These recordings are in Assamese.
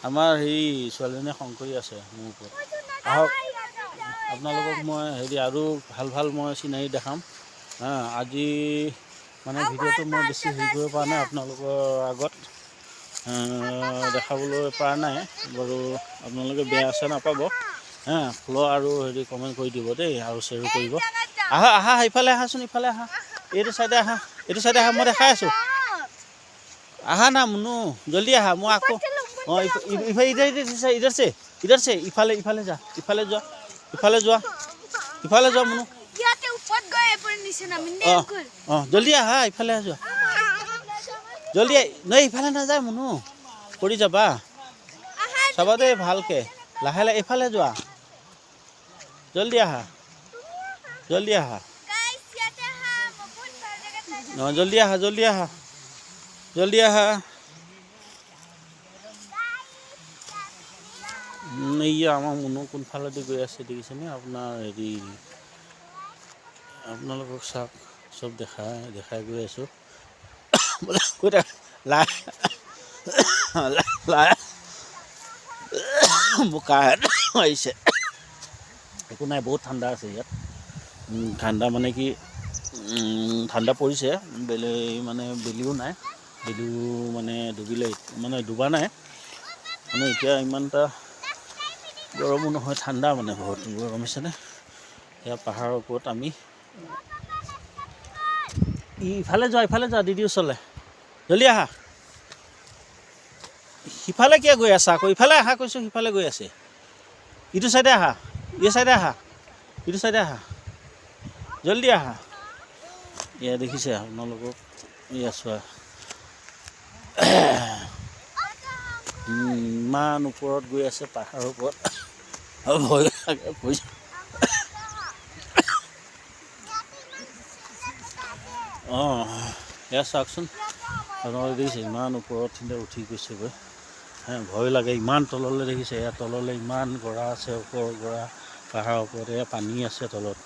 আমাৰ সেই ছোৱালীজনীয়ে খং কৰি আছে মোৰ ওপৰত। আহক আপোনালোকক মই আৰু ভাল মই চিনাৰী দেখাম। আজি মানে ভিডিঅ'টো মই বেছি কৰিব পৰা নাই আপোনালোকৰ আগত দেখাবলৈ পৰা নাই বাৰু। আপোনালোকে বেয়া আছে নাপাব ফ্ল' আৰু কমেণ্ট কৰি দিব দেই, আৰু শ্বেয়াৰো কৰিব। আহা ইফালে আহাচোন, ইফালে আহা, এইটো চাইডে আহা, মই দেখাই আছোঁ। আহা না মুনু, জলদি আহা। মই আকৌ ইধৰ চে ইফালে যোৱা মুনু। জলদি আহা, ইফালে যোৱা জলদি। নহয় ইফালে নাযায় মুনু, পৰি যাবা। চাবা দেই ভালকৈ, লাহে ইফালে যোৱা। জলদি আহা জলদি আহা এইয়া আমাৰ মুনু কোনফালেদি গৈ আছে দেখিছেনে? আপোনাৰ আপোনালোকক চাওক, চব দেখাই গৈ আছোঁ। কৈ থাক বোকা আহিছে। একো নাই, বহুত ঠাণ্ডা আছে ইয়াত। ঠাণ্ডা মানে কি, ঠাণ্ডা পৰিছে, বেলিও নাই, বেলিও মানে ডুবিলে, ডুবা নাই মানে এতিয়া ইমান এটা গৰমো নহয়, ঠাণ্ডা মানে বহুত গৰম হৈছেনে। সেয়া পাহাৰৰ ওপৰত আমি। ইফালে যোৱা দিদি ওচৰলৈ, জলদি আহা। সিফালে কিয় গৈ আছা আকৌ? ইফালে আহা কৈছোঁ, সিফালে গৈ আছে। ইটো চাইডে আহা, ইটো চাইডে আহা, জলদি আহা। এয়া দেখিছে আপোনালোকক, এয়া চোৱা ইমান ওপৰত গৈ আছে পাহাৰৰ ওপৰত, ভয় লাগে পইচা। এয়া চাওকচোন, আপোনালোকে দেখিছে ইমান ওপৰত উঠি গৈছেগৈ। ভয় লাগে, ইমান তললৈ দেখিছে। এয়া তললৈ ইমান গৰা আছে, ওপৰৰ গৰা, পাহাৰৰ ওপৰত এয়া পানী আছে তলত।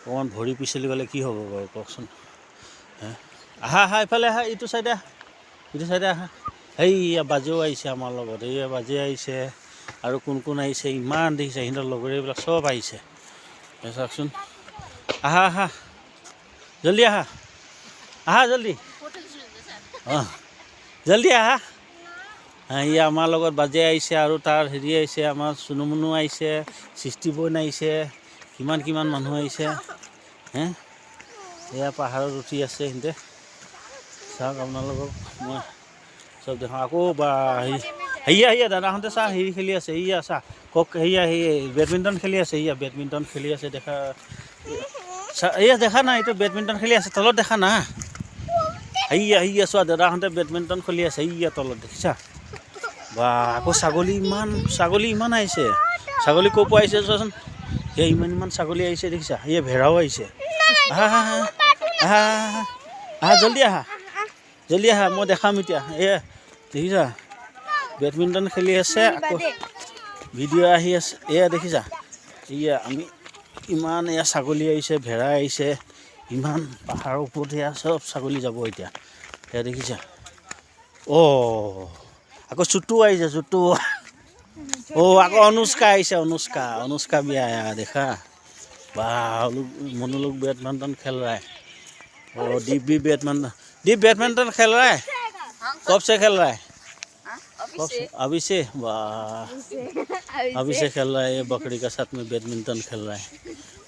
অকণমান ভৰি পিচলি গ'লে কি হ'ব বাৰু কওকচোন। আহা ইফালে আহা, ইটো চাইডে আহা। সেইয়া বাজেও আহিছে আমাৰ লগত, এইয়া বাজে আহিছে, আৰু কোন আহিছে ইমান দেখিছে। সিহঁতৰ লগৰীয়াবিলাক চব আহিছে, চাওকচোন। আহা জলদি আহা জলদি আহা। এয়া আমাৰ লগত বাজে আহিছে, আৰু তাৰ আহিছে, আমাৰ চুনু মুনু আহিছে, সৃষ্টি বৈন আহিছে, কিমান মানুহ আহিছে। এয়া পাহাৰত উঠি আছে সিহঁতে, চাওক আপোনালোকক মই চব দেখাওঁ। আকৌ সেয়া দাদাহঁতে চা খেলি আছে, চা কক বেডমিণ্টন খেলি আছে। বেডমিণ্টন খেলি আছে, দেখা নাই, এইটো বেডমিণ্টন খেলি আছে তলত, দেখা না। চোৱা দাদাহঁতে বেডমিণ্টন খেলি আছে, তলত দেখিছা। বা আকৌ ছাগলী ইমান আহিছে। ছাগলী ক'ৰ পৰা আহিছে চোৱাচোন, ইমান ছাগলী আহিছে দেখিছা। ভেড়াও আহিছে। আহা জলদি আহা, মই দেখাম এতিয়া। দেখিছা বেডমিণ্টন খেলি আছে, আকৌ ভিডিঅ' আহি আছে। দেখিছা আমি ইমান, ছাগলী আহিছে, ভেড়া আহিছে, ইমান পাহাৰৰ ওপৰত। চব ছাগলী যাব এতিয়া, দেখিছা। আকৌ চুটু আহিছে, আকৌ অনুষ্কা আহিছে, অনুষ্কা भी आया देखा। मुनु लोग बैडमिंटन खेल रहा है, और दीप भी बैडमिंटन खेल रहा है। कब से खेल रहा है? अभी से अभी से खेल रहा है। ये बकरी का साथ में बैडमिंटन खेल रहा है,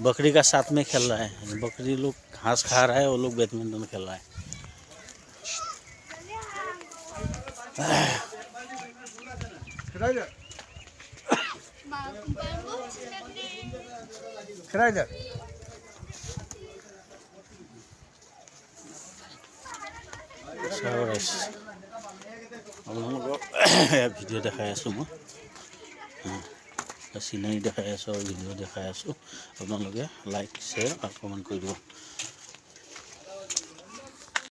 बकरी का साथ में खेल रहा है। बकरी लोग घास खा रहा है, वो लोग बैडमिंटन खेल रहा है। আপোনালোকক ভিডিঅ' দেখাই আছোঁ, মই চিনাৰী দেখাই আছোঁ আৰু ভিডিঅ' দেখাই আছোঁ। আপোনালোকে লাইক, শ্বেয়াৰ আৰু কমেণ্ট কৰি দিব।